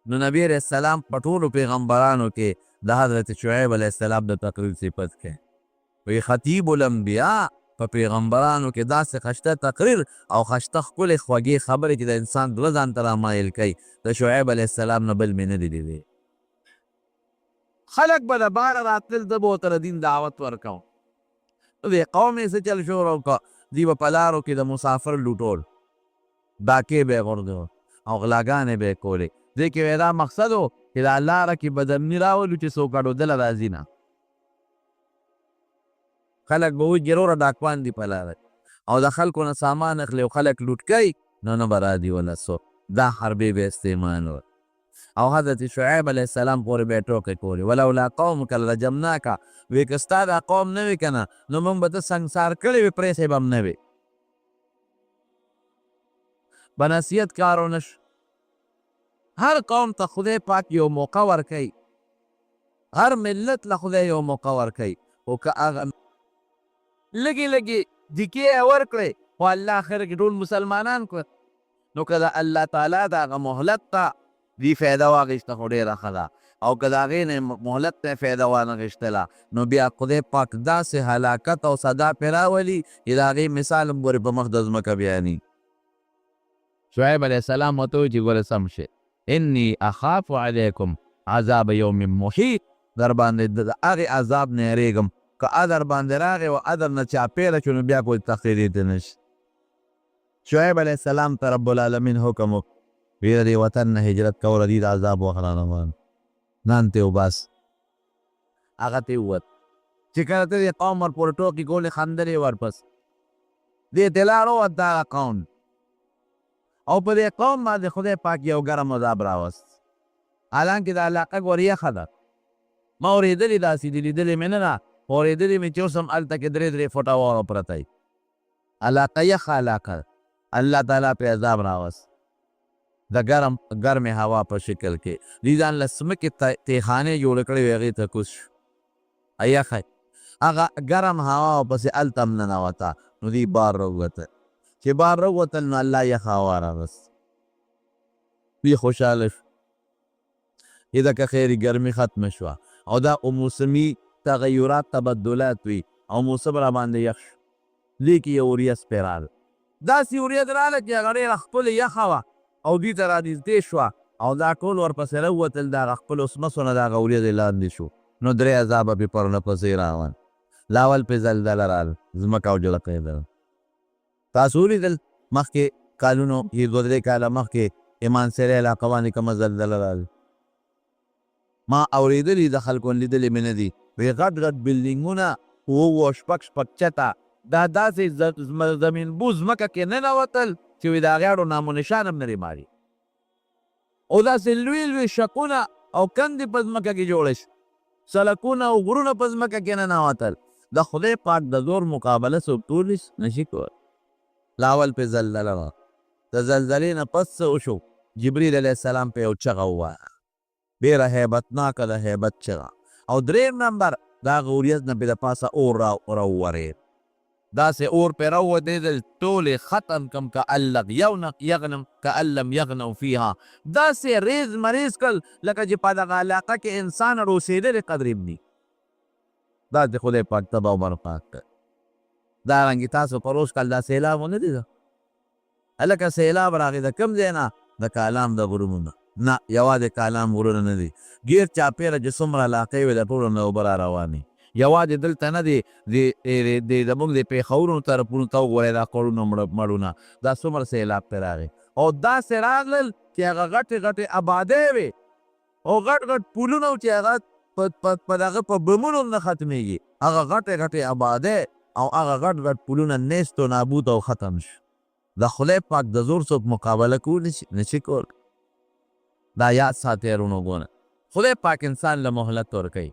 نو نبی علیه السلام په ټولو پیغمبرانو کې د حضرت شعیب علیه السلام د تقریر صفت کوي. وی خطیب الانبیاء په پیغمبرانو کې داسې خشته تقریر او خشته ښکلې خوږې خبرې چې د انسان زړه ځان ته رامایل کوي د شعیب علیه السلام نه بل مې نه دي لیدې. خلک به د باره راتلل، ده به ورته د دین دعوت ورکوم. نو دې قوم یې څه چل شور وکړه، دوی به په لارو کې د مسافر لوټول، ډاکې به یې غورځول او غلاګانې به یې کولې. دې کې وی دا مقصد و چې دا لاره کې به د امني راولو چې څوک اډودله راځي نه. خلک به وایي جروره ډاکوان دي په لاره او د خلکو نه سامان اخلي او خلک لوټ کوي، نو نه به رادي ولا څوک. دا حربې به استعمال و. او حضرت شعیب علیه السلام پورې به یې ټوکې کولې، ولولا قومک لرجمناک، وی که ستا دا قوم نه وي که نه نو موږ به ته سنګسار کړی وي، پرېښی به هم نه وي. به نصیحت کار ونه شو. هر قوم ته خدای پاک یو موقع ورکوي، هر ملت له خدای یو موقع ورکوي، خو که هغه لږې لږې دیکې یې ورکړې خو الله اخر کې ټول مسلمانان کړل، نو که د الله تعالی د هغه مهلت ته دی فایده واخیسته خو ډېره ښه ده، او که د هغې نه مهلت ته فایده وانخیستله نو بیا خدای پاک داسې هلاکت او سزا پرې راولي چې د هغې مثال هم ګورې په مخ د ځمکه بیاني. شعیب علیه السلام ورته وایي چې ګوره سم شي، انی اخاف علیکم عذاب یوم محیط، در باندې د هغې عذاب نه یېرېږم که ادر باندې راغی و ادر نه چاپېره شو نو بیا کوئی تقدیرېدی نشي. شعیب علیه السلام ته رب العالمین حکم وکړ، وی د دې وطن نه هجرت کوله، دوی د عذاب وخت را روان، ځان ته وباس. هغه ته ووت چې کله ته دې قوم ورپورې ټوکې کولې خندلې ورپس دې ته لار ووت دغه قوم، او په دې قوم باندې خدای پاک یو ګرم عذاب راوست. حالانکې دا علاقه ګورې یخه ده، ما اورېدلې داسې دي، لیدلې مې نه ده، اورېدلې مې چې اوس هم هلته کې 3 فوټه واوره پرته وي. علاقه یخه علاقه ده، الله تعالی پرې عذاب راوست د ګرمې هوا په شکل کې. دوی ځان له ځمکې تیخانې جوړې کړې وې، هغې ته کوز شو، یخه هغه ګرم هوا ورپسې هلته هم ننوته، نو دوی بار راووتل. چې بار راووتل نو الله یخه هوا راوست، دوی خوشحاله شو چې دکه خیري ګرمي ختمه شوه او دا موسمي تغیرات تبدلات وي او موسم را باندې یخ شو. دې کې یو وریځ پرې راغله، داسې وریځ راغله چې هغه ډېره ښکلې یخه وه او دوی ته رانږدې شوه او دا ټول ورپسې راووتل، د هغه خپلو سمسو نه د هغه وریځې لاندې شو. نو 3 عذابه پې پرلپسې راغل. لاول پې زلزله راغله، ځمکه وجړقېدله. تاسو ولیدل مخکې کالونو یې 2-3 کاله مخکې ایمان سیرې علاقه باندې کومه زلزله راغله؟ ما اورېدلي د خلکو لیدلې مې نه دي، وی غټ غټ بلډینګونه 6 چته دا داسې زمینبو ځمکه کې ننوتل چې وی د هغې اړو نام و نشان هم نه ماري، او داسې لوی لوی شقونه او کندې په ځمکه کې جوړې شو، سړکونه او غرونه په ځمکه کې ننوتل. د خدای پاک د زور مقابله څوک تولی نشي کولی. لاول پې زلزله وه، د زلزلې نه پس څه وشو؟ جبریل علیه السلام په یو چغه ووایه، ډېره هیبتناکه د هیبت چغه. او 3 نمبر د هغه وریځ نه پې د پاسه اور راوورېد، داسې اور پې راوودېدل ټولې ختم کم کأن لم یغنوا فیها، داسې ریز مریز کړل لکه چې په دغه علاقه کې انسان روسېدلې قدر هم دي. دا د خدای پاک تباه و برباد کړ. دارنګې تاسو پروس کال دا سیلاب ونه دي ده، هلکه سیلاب راغی د کوم ځای نه؟ د کالام د غرونو نه. نه، یوازې کالام غرونه نه دي، ګیر چاپېره چې څومره علاقې وې د ټولو نه اوبه را روانې. یوازې دلته نه دی، زموږ د پېښورونو طرفونو ته وګورئ دا کړونه مړونه، دا څومره سیلاب پرې راغی. او داسې راغلل چې هغه غټې غټې آبادۍ وې او غټ غټ پلونه و چې هغه په دغه په بمونو نه ختمېږي، هغه غټې غټې آبادۍ او هغه غټ غټ پلونه نیست و نابود او ختم شو. د خدای پاک د زور څوک مقابله کولی نشي کولی. دا یاد ساتئ ورونو ګونه، خدای پاک انسان له مهلت ورکوي.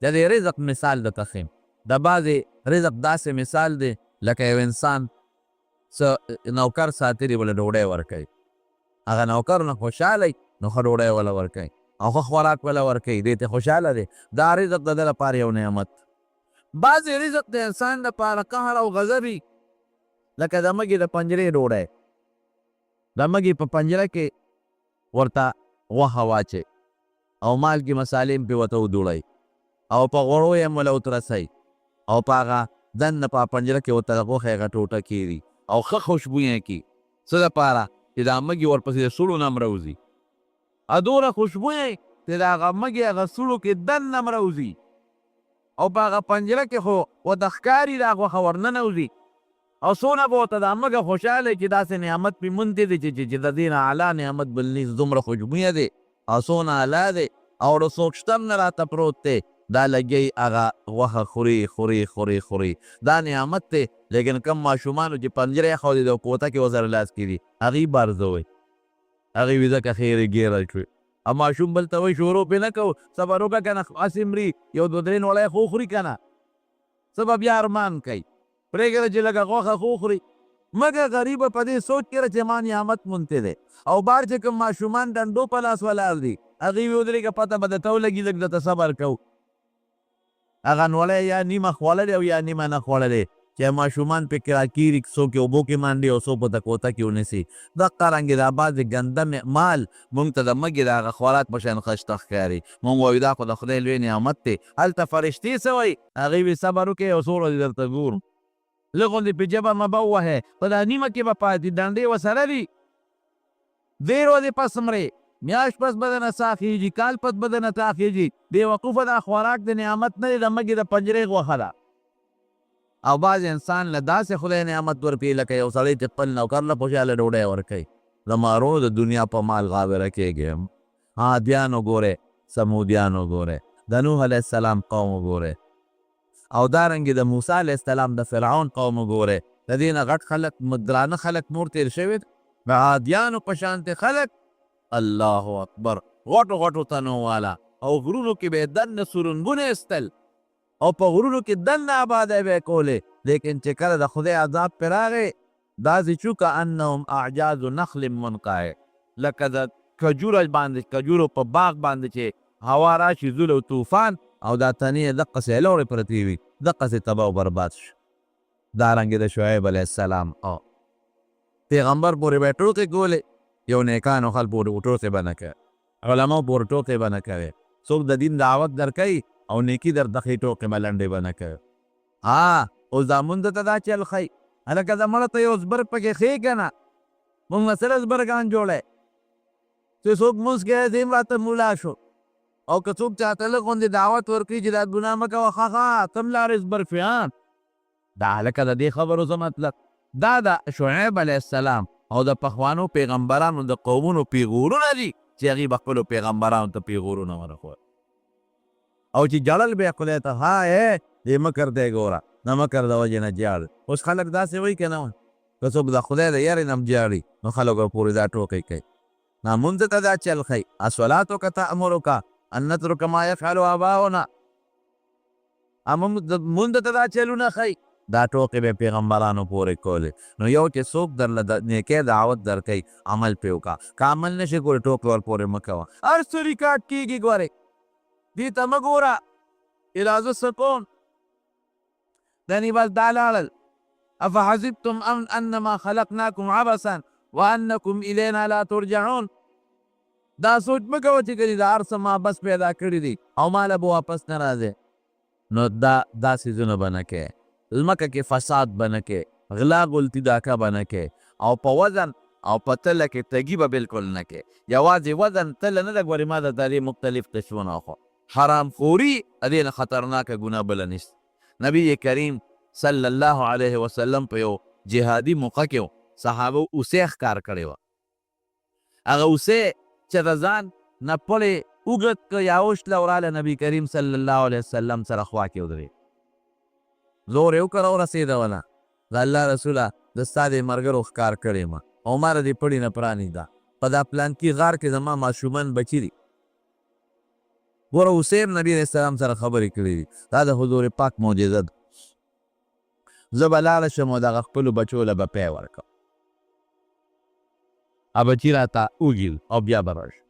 د دې رزق مثال درته ښیم، د بعضې رزق داسې مثال دی لکه یو انسان څه نوکر ساتلي بله ډوډۍ ورکوي، هغه نوکر نه خوشحاله نو ښه ډوډۍ وله ورکوي او ښه خوراک وله ورکوي، دې ته خوشحاله دی. دا رزق د ده لپاره یو نعمت. بعضې رزق د انسان لپاره قهر او غضب وي، لکه د مږې د پنجرې ډوډۍ، د مږې په پنجره کې ورته غوښه واچوي او مالګې مسالې هم پې ورته ودوړئ او په غوړو یې هم وله وترسئ او په هغه دننه په پنجره کې ورته د غوښې هغه ټوټه کېږدي او ښه خوشبویه کړي څه دپاره چې دا مږې ورپسې د سوړو نه هم راوځي دومره خوشبویه چې د هغه مږې هغه سوړو کې دننه هم راوځي او په هغه پنجره کې خو ورته ښکاري دا غوښه ورننوځي او څونه به ورته دا مږه خوشحاله چې داسې نعمت پې موندې دی چې د دې نه اعلی نعمت بل نیز دومره خوشبویه دی او څونه اعلی دی او د څوک شته هم نه راته پروت دی دا لګی هغه غوښه خوري دا نعمت دی لیکن کم ماشومانو چې پنجره یې ښودې ده او کوټه کې ورسره لاس کېږي هغې بارزوئ هغې وي ځکه خیرې ګیره شوې او ماشوم بل ته وایي شروع پې نه کوو صبر وکړه که نه هسې مري یو دوه درې نوړی خو خوري که نه څه به بیا ارمان کوي پرېږده چې لږه غوښه خو خوري مګر غریبه په دې سوچ کې چې ما نعمت مونتی دی او بار چې کوم ماشومان ډنډو په لاس ولاړ دي هغې وي ودرېږه پته به درته ولګي لږ درته صبر کوو هغه نوړی یا نیمه خوړلی او یا نیمه نه خوړلی چې ماشومان پې راکېږي څوک یې اوبو کې مانډي او څوک په ته کوټه کې ونیسي دقه رنګې دا بعضې ګنده مال مونږ ته د مږې د هغه خوراک په شان ښه ښکاري مونږ وایو دا خو د خدای لوی نعمت دی هلته فرشتې څه وایي هغې وي صبر وکړئ یو څو ورځې درته ګورم لږ غوندې پې جبه مه به ووهئ په دا نیمه کې به پاتې ډنډې ورسره دي دې ورځې پس مرې میاشت پس به درنه ساه خېږي کال پس به درنه تا خېږي بېوقوفه دا خوراک د نعمت نه دی د مږې د پنجرې غوښه ده او بعض انسان له داسې خدای نعمت ورپې لکه یو سړی چې خپل نوکر له خوشحاله ډوډۍ ورکوي د مارو د دنیا په مال غابره کېږي عادیان وګورئ سمودیان وګورئ د نوح علیه السلام قوم وګورئ او دارنګې د موسی علیه السلام د فرعون قوم وګورئ د دې نه غټ خلک درانه خلک نور تېر شوي د عادیانو په شانتې خلک الله اکبر غټو تنو والا او غرونو کې به یې دننه سرنګونه ایستل او په غرونو کې دننه آبادۍ به یې کولې لیکن چې کله د خدای عذاب پرې راغی داسې شو که انهم اعجاز نخل منقعر لکه د کجورو په باغ باندې چې هوا راشي زول او طوفان او دا تنې یې دقسې لوړې پرتې وي دقسې تباه و برباد شو دارنګې د شعیب علیه السلام پیغمبر پورې به یې ټوکې کولې یو نیکانو خلک پورې ټوکې به نه کوي علماو پورې ټوکې به نه کوي څوک د دین دعوت درکوي او نیکي در دخې ټوکې به لنډې به نه کوي اوس دا مونږ ته دا چل ښایي هلکه د مړه ته یو زبرګ پکې ښې که نه مونږ نه سره زبرګان جوړی چې څوک مونځ کوي دې هم راته مولا شو او که څوک چاته لږ غوندې دعوت ورکړي چې دا ګناه مه کوه ښه تم لارې زبرګ شوې دا هلکه د دې خبرو څه مطلب دا د شعیب علیه السلام او د پخوانو پیغمبرانو د قومونو پیغورونه دي چې هغې به خپلو پیغمبرانو ته پیغورونه ورکول او چې جړل به یې خدای ته دې مکر دی ګوره د مکر د وجې نه جاړ اوس خلک داسې وایي که نه که څوک د خدای د یارې نه هم جاړي نو خلکو پورې دا ټوکې کوي مونځ ته دا چل ښایي الصلاتک تأمرک ان نترک ما یفعل آباؤنا مونځ ته دا چلونه ښایي دا ټوکې به پیغمبرانو پورې کولې نو یو چې څوک درله د نیکۍ دعوت درکوي عمل پې وکړه که عمل نشي ګورې ټوکې ور پورې مه کوه هر څه ریکارډ کېږي ګورې دې ته مه ګوره اراده سکون دني بس دا لاړل افحسبتم انما خلقناکم عبثا وانکم الینا لا ترجعون دا سوچ مه کوه چې کلي دا هر څه ما بس پیدا کړي دي او ماله به واپس نه راځي نو دا څیزونه به نه کوې ځمکه کې فساد به نه کوې غلا غلطي ډاکه به نه کوې او په وزن او په تله کې تګي به بلکل نه کوې یوازې وزن تله نه ده ګورې ما د دې مختلف قسمونه خو حرام خوري دې نه خطرناکه ګناه بله نشته نبی کریم صلی الله علیه وسلم په یو جهادي موقع کې صحابه اوسې ښکار کړې وه هغه اوسې چې د ځان نه پړې اوږد که یا اوښله وراله نبي کریم صلی الله علیه وسلم سره خوا کې ودرېد زور یې وکړه ورسېدونه د الله رسوله د ستا دې ملګرو ښکار کړې ما او ما د دې پړې نه پرانېږده په دا پلانکي غار کې زما ماشومان بچي دي ګوره اوسې هم نبي علیه السلام سره خبرې کړې دي دا د حضور پاک معجزه ده زه به لاړه شم او دغه خپلو بچو له به پی ورکړم بچي راته وګیل او بیا به راشي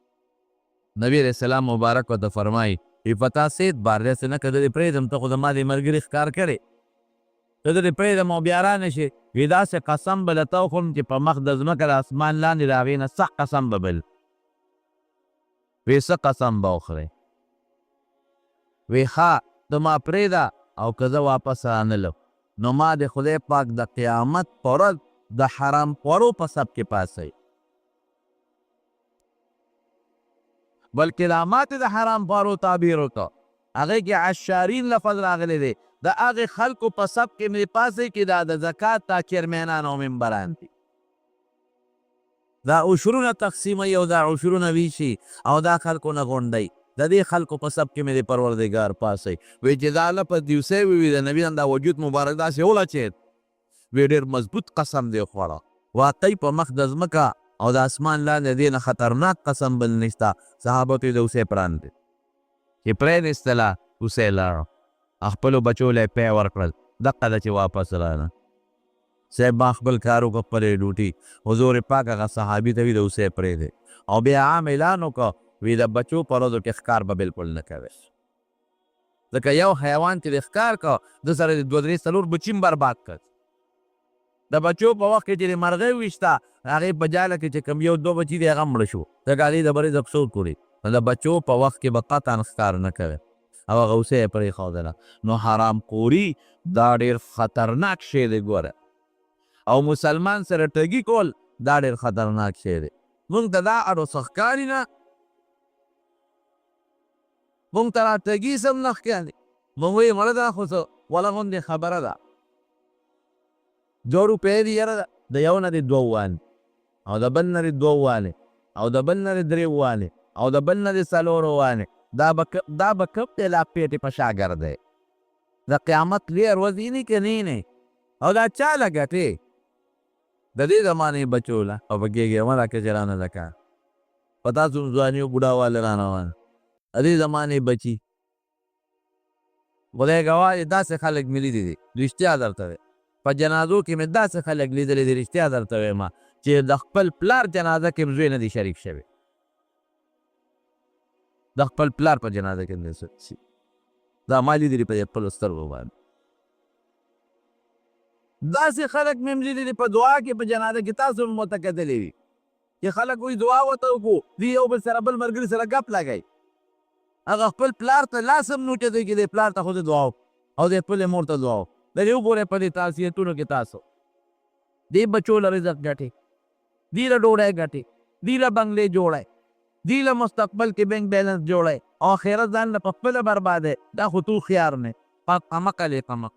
نبی علیه السلام مبارک ورته فرمایي فتح سید بار داسې نه که د دې پرېږدم ته خو زما دې ملګري ښکار کړې ته د دې پرېږدم او بیا رانشي وي داسې قسم به درته وخورم چې په مخ د ځمکه د اسمان لاندې د هغې نه سخت قسم به بل وی څه قسم به وخورئ؟ وی ښه ته ما پرېږده او که زه واپس رانلم نو ما د خدای پاک د قیامت په ورځ د حرام خورو په سب کې پاسئ. بلکې دا ماته د حرام خورو تعبیر وکړه، هغې کې عشارین لفظ راغلی دی. د هغې خلکو په سب کې مې پاسئ چې دا د زکات دا چیرمینان او ممبران دي. دا عشرونه تقسیموي او دا عشرونه ویشي او دا خلکو نه غونډوي. د دې خلکو په سب کې مې د پروردګار پاسئ. وی چې دا لفظ دیوسی وي د نبي دا وجود مبارک داسې ولچېد. وی ډېر مضبوط قسم دی خوړه. واقعي په مخ د ځمکه او د اسمان لاندې دې نه خطرناک قسم بل نشته. صحابو ته یې د اوسۍ پران دی چې پرېنېستله اوسۍ لاړه، خپلو بچو له یې پی ورکړل، دقه ده چې واپس راغله. صاحب ما خپل کار وکړه، خپلې ډوټي. حضور پاک هغه صحابي ته وي د اوسۍ پرېږدی او بیا عام اعلان وکړه وی د بچو په ورځو کې ښکار به بالکل نه کوئ، ځکه یو حیوان چې د ښکار که ده سره د 2 3 4 بچي هم برباد کړ. د بچو په وخت کې چې د مرغۍ ویشته هغې په جاله کې چې کوم 1 2 بچي دی هغه مړه شو، ځکه هغې د برې ذبسور کړي. د بچو په وخت کې به قطعا ښکار نه کوئ او هغه اوسۍ یې پرېښودله. نو حرام خوري دا ډېر خطرناک شی دی ګوره، او مسلمان سره ټګي کول دا ډېر خطرناک شی دی. مونږ ته دا اړو څه ښکاري نه، مونږ ته را ټګي سم نه ښکاري. مونږ وایي مړه دا خو څه وله غوندې خبره ده. 2 روپۍ دي یاره د یو نه دې 2 وانې او د بل نه دې 2 وانې او د بل نه دې 3 وانې او د بل نه دې 4 وانې. دا به کم دی لا پیټې په شا ګرځی. د قیامت لویه ورځ یې نه که نه او دا چا له ګټې؟ د دې زمانې بچو له او په کېږي مه راکړه چې رانه زکات په تاسو ځواني او بوډاواله رانه د دې زمانې بچي. خدای ګواه دی داسې خلک مې لیدي دي، رښتیا درته وی په جنازو کې مې داسې خلک لیدلي دي، رښتیا درته وایم چې د خپل پلار جنازه کې زوی نه دی شریک شوی، د خپل پلار په جنازه کې نه دی. دا ما لیدلي په خپلو سترګو باندې. داسې خلک مې هم لیدلي په دعا کې په جنازه کې تاسو هم ورته کتلي وي چې خلک وایي دعا ورته وکړو، دوی یو بل سره بل ملګري سره ګپ لګوي. هغه خپل پلار ته لاس هم نه اوچتوي چې د پلار ته خو د دعا او د خپلې مور ته دعا د دې وګورئ په دې تاثیراتونو کې تاسو دې بچو له رزق ګټې، دې له ډوډۍ ګټې، دې له بنګلې جوړی، دې له مستقبل کې بینک بیلنس جوړی او آخرت ځان له پخپله بربادی. دا خو تو خیار نه قمق علی قمق.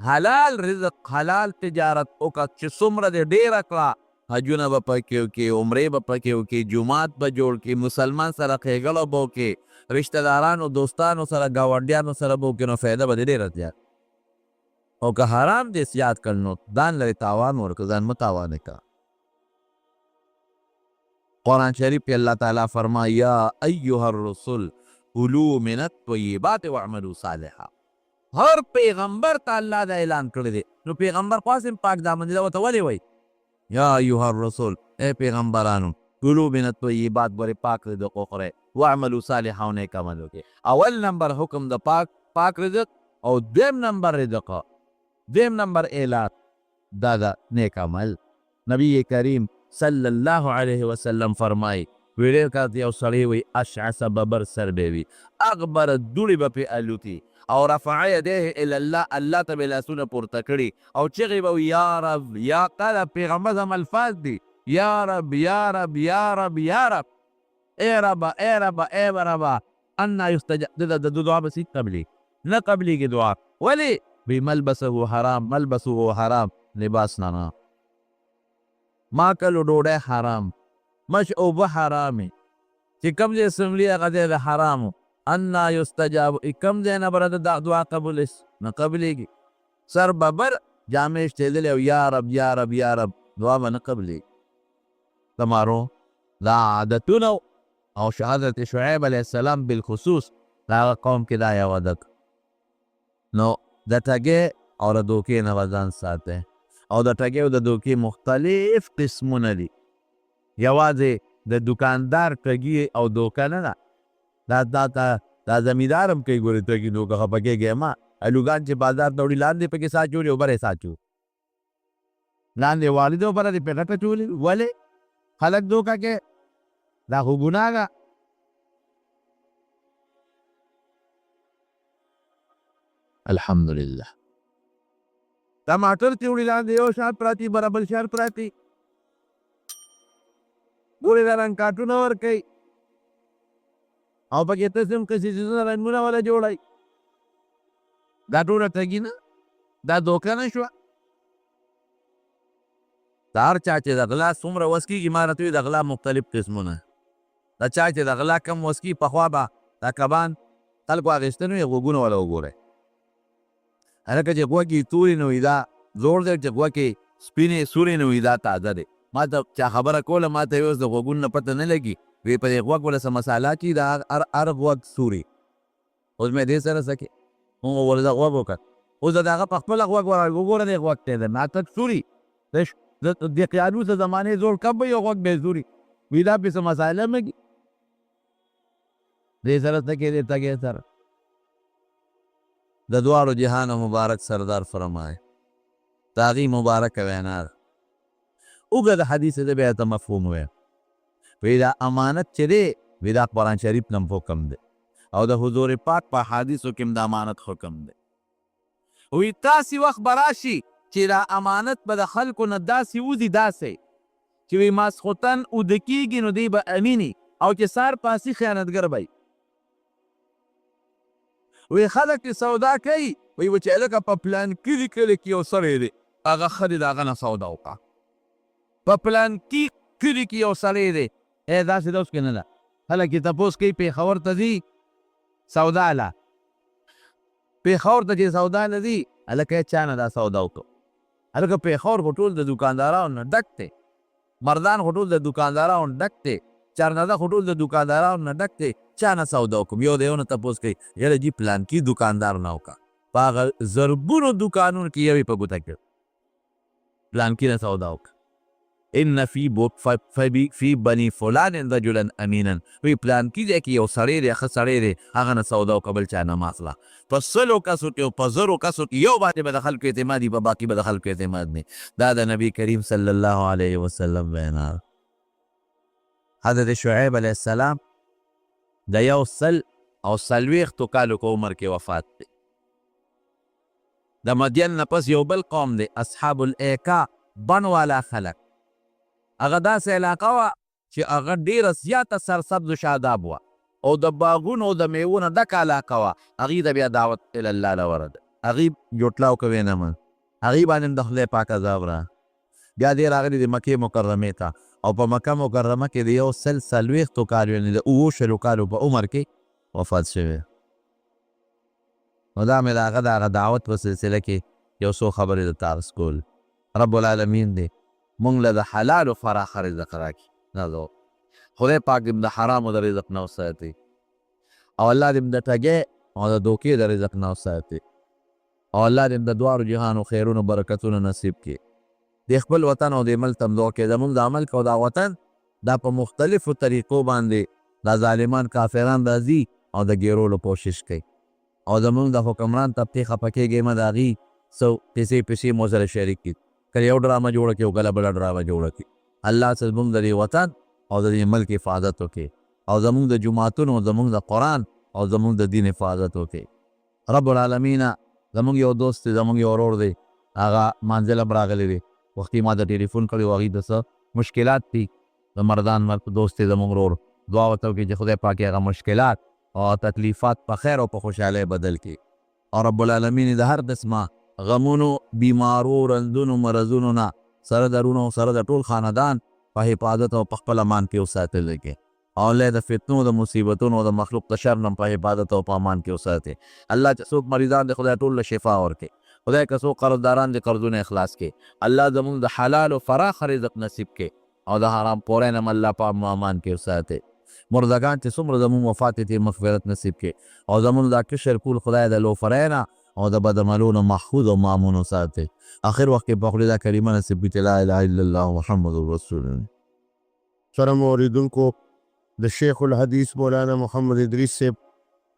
حلال رزق حلال تجارت وکړه چې څومره دې ډېره کړه، حجونه به پکې وکړي، عمرې به پکې وکړي، جومات به جوړ کړي، مسلمان سره ښېګړه به وکړي، رشته دارانو دوستانو سره ګاونډیانو سره به وکړي، نو فایده به دې ډېره زیات. او که حرام دې زیات کړ نو ځان لرې تاوان ورکړه، ځان مه تاوانه کړه. قرآن شریف کې الله تعالی فرمایي یا ایها الرسل کلوا من الطیبات واعملوا صالحا. هر پیغمبر ته الله دا اعلان کړی دی. نو پیغمبر قاسم پاک دامن دی ورته ولې وایي یا ایها الرسول اے پیغمبرانو کلوا من الطیبات ورې پاک رزق وخورئ واعملوا صالحا او نیک عمل وکړئ. اول نمبر حکم د پاک رزق او دویم نمبر رزق، دویم نمبر اعلان دا د نیک عمل. نبی کریم صلی الله علیه وسلم فرمایي ویډیر کات یو سړی وي اشعث ببر سر به وي اغبر دوړې به پې الوتي او رفع یدیه الی الله، الله ته به لاسونه پورته کړي او چغې به وي یا رب یا قاله پیغمبر هم الفاظ دي یا رب یا رب یا رب یا رب ای ربا ای ربا ای ربا انا یستجاب. د دعا به سي قبلي نه قبليږي دعا. ولې؟ وی ملبسه حرام، ملبسه حرام، لباس نه ماکل ډوډۍ حرام، مشعوبه حرامې، چې کوم ځای سملي هغه ځای د حرامو. انا یستجاب کوم ځای نه به د دعا قبول نه قبلېږي. سر ببر جامې شتېدلې او یا رب یا رب یا رب دعا به نه قبلېږي. تمارو دا عادتونه او حضرت شعیب علیه السلام بالخصوص د هغه قوم کې دا یو عادت. نو د ټګۍ او د دوکې نه به ځان ساتئ. او د ټګۍ او د دوکې مختلف قسمونه دي. یوازې د دکاندار ټګي او دوکه نه ده، دا زمیندار هم کوي ګورې ټګي دوکه خفه کېږي ما الوګان چې بازار ته وړي لاندې پکې سا چولي او بره سا چو لاندې والده بره دې پې غټه چولي. ولې خلک دوکه کې دا خو ګناه ده. الحمدلله. ټماټر چې وړي لاندې یو شان پراتی برابر شان پراتی ګورې دا رنګ کاټونه ورکوي او پکې قسم قسم څیزونه رنګونه والا جوړوي. دا ټوله ټګي نه، دا دوکه نه شوه. د هر چا چې د غلا څومره وس کېږي، ما راته وي د غلا مختلف قسمونه. د چا چې د غلا کم وس کېږي، پخوا به دا کبان خلکو اخیستن وي، غوږونه والا وګورئ. هلکه چې غوږ یې تورې نه وي دا زوړ دی، چې غوږ یې سپینې سورې نه وي دا تازه دی. ما ته چا خبره کوله، ما ته یې اوس د غوږونو نه پته نه لګي، وی په دې غوږ ولې څه مساله چې د هر غوږ سوري. اوس مې دې سره څه کې مونږ ورته د غوږ وکړ، اوس د هغه په خپله غوږ وګوره دې غوږ ته دی ناټک سوري. د قیانوس د زمانې زوړ کب به یو غوږ بې سوري وي، دا پسې مساله مګي دې سره څه کې دې تګې سره. د دواړو جهان مبارک سردار فرمایي د هغې مبارکه وینا ده. اوږد حدیث دی، بیا ته مفهوم ویم. وی دا امانت چې دی، وی دا قرآن شریف نه حکم دی او د حضور پاک په حدیثو کې د امانت حکم دی. وی تاسې وخت به راشي چې دا امانت به د خلکو نه داسې وځي، داسې چې وی ماسخوتن اوده کېږي نو دی به امیني، او چې سار پاسي خیانتګر به وی خلک چې سودا کوي، وی چې هلکه په پلان کلي کې یو سړی دی، هغه ښه دی د هغه نه سودا وکړه. په پلان کلي کې یو سړی دی، داسې ده اوس کې نه ده. خلک یې تپوس کوي پېښور ته ځي سودا له، پېښور ته چې سودا نه ځي، هلکه چا نه دا سودا وکړو. هلکه پېښور خو ټول د دوکاندارانو نه ډک دی، مردان خو ټول د دوکاندارانو ډک دی، چارنده خو ټول د دوکاندارانو نه ډک دی، چا نه سودا وکړم. یو د یو نه تپوس کوي، یاره جي پلانکي دوکاندار نه وکړه، په هغه زرګونو دوکانونو کې یو یې په ګوته کړ، پلانکي نه سودا وکړه. ان فی بني فلان رجلا امینا، وی پلانکي دی کې یو سړی دی، ښه سړی دی، هغه نه سودا وکړه، بل چا نه مه اخله. په سلو کسو کې او په زرو کسو کې یو باندې به د خلکو اعتماد وي، په باقي به د خلکو اعتماد نه. دا د نبي کریم صلی الله علیه وسلم وینا. حضرت شعیب علیه السلام د 140 کالو کو عمر کې وفات دی. د مدین نه پس یو بل قوم دی، اصحاب الایکا بن والا خلک. هغه داسې علاقه وه چې هغه ډېره زیاته سرسبز و شاداب وه او د باغونو او د میوو نه ډکه علاقه وه. هغې ته بیا دعوت الله له ورده، هغې جوټلا وکوې نه من، هغې باندې د خدای پاک عذاب را. بیا دې راغلي د مکې مکرمې ته، او په مکه مکرمه کې د 140 کالو یعنې د 70 کالو په عمر کې وفات شوی. نو دا مې د هغه دعوت په سلسله کې یو څو خبرې د تاسو کول. رب العالمین دی مونږ له د حلالو فراخه رزق راکړي. خدای پاک دې د حرامو د رزق نه وساتي، او الله دې د ټګۍ او د دوکې د رزق نه وساتي، او الله دې د دواړو جهانو خیرونو برکتونو نصیب کړي. د خپل وطن او د ملک تمدو کې زمونږ د عمل کو دا وطن دا په مختلفو طریقو باندې دا ظالمان کافران راځي او د ګیرولو کوشش کوي، او زمونږ د حکمران طبقې خفه کېږي مه د هغې څه پیسې مو سره شریک کړي، کله یو ډرامه جوړه کړي او کله بله ډرامه جوړه کړي. الله څه زمونږ د دې وطن او د دې ملک حفاظت وکړي، او زمونږ د جوماتونو، زمونږ د قرآن او زمونږ د دین حفاظت وکړي. رب العالمین زمونږ یو دوست دی، زمونږ یو ورور دی، هغه مانځل هم راغلی دی، وختي ما ته ټلیفون کړی و، هغې د څه مشکلات دي، د مردان دوست دی زمونږ ورور، دعا ورته وکړي چې خدای پاک هغه مشکلات او تکلیفات په خیر او په خوشحالۍ بدل کړي، او رب العالمین د هر قسمه غمونو، بیمارو، رنځونو، مرضونو نه سره درونو سره د ټول خاندان په حفاظت او په خپل امان کې وساتلی کې، او الله د فتنو، د مصیبتونو، د مخلوق د شر نه په حفاظت او په امان کې وساتي. الله چې څوک مریضان دي خدای ټول له شفا ورکړي، خدای که څوک قرضداران دي قرضونه اخلاص کړي، الله زمونږ د حلال او فراخ رزق نصیب کړي، او د حرام پورې نه الله په امان کې وساتي. مردگان چې څومره زمونږ وفات دي مغفرت نصیب کړي، او زمونږ دا کشر کول خدای د لوفرۍ نه او د بدعملونو محفوظ او مامون وساتي. آخر وخت کې په خولې دا کلمه نصیب کړي، لا اله الا الله محمد رسول الله. محترم اوریدونکو، د شیخ الحدیث مولانا محمد ادریس صاحب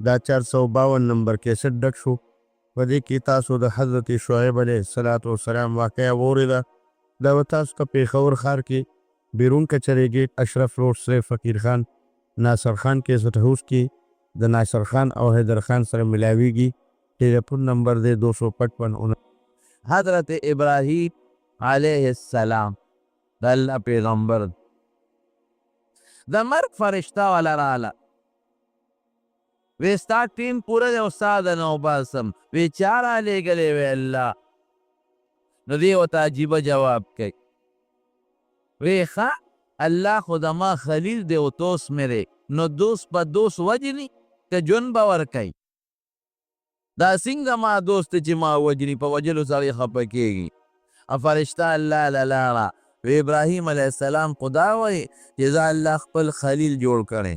دا 452 نمبر کیسټ ډک شو. په دې کې تاسو د حضرت شعیب علیه السلام واقعه واورېده. دا به تاسو ته پېښور ښار کې بیرون کچرې ګیټ اشرف روډ سره فقیر خان ناصر خان کیسټ هاوس کې د ناصر خان او حیدر خان سره ملاویږي. Telephone number दे 255। हजरत इब्राहिम अलैहिस्सलाम द अल्लाह पैगंबर द मर्ग फरिश्ता वाला राला वे स्टा टीम पूरा दे उस्ताद नौबासम वे चारा ले गले वे अल्लाह नदी वता अजीब जवाब के वे खा अल्लाह खुदमा खलील दे उतोस मेरे नो दोस्त पर दोस्त वजनी ते जुन बावर कई दा सिंह मा दोस्त ची मा वजनी पर वजलो सारी खपकेगी फरिश्ता अल्लाह ललारा वे इब्राहिम अलैहिस्सलाम खुदा वही जजा अल्लाह खपल खलील जोड़ करे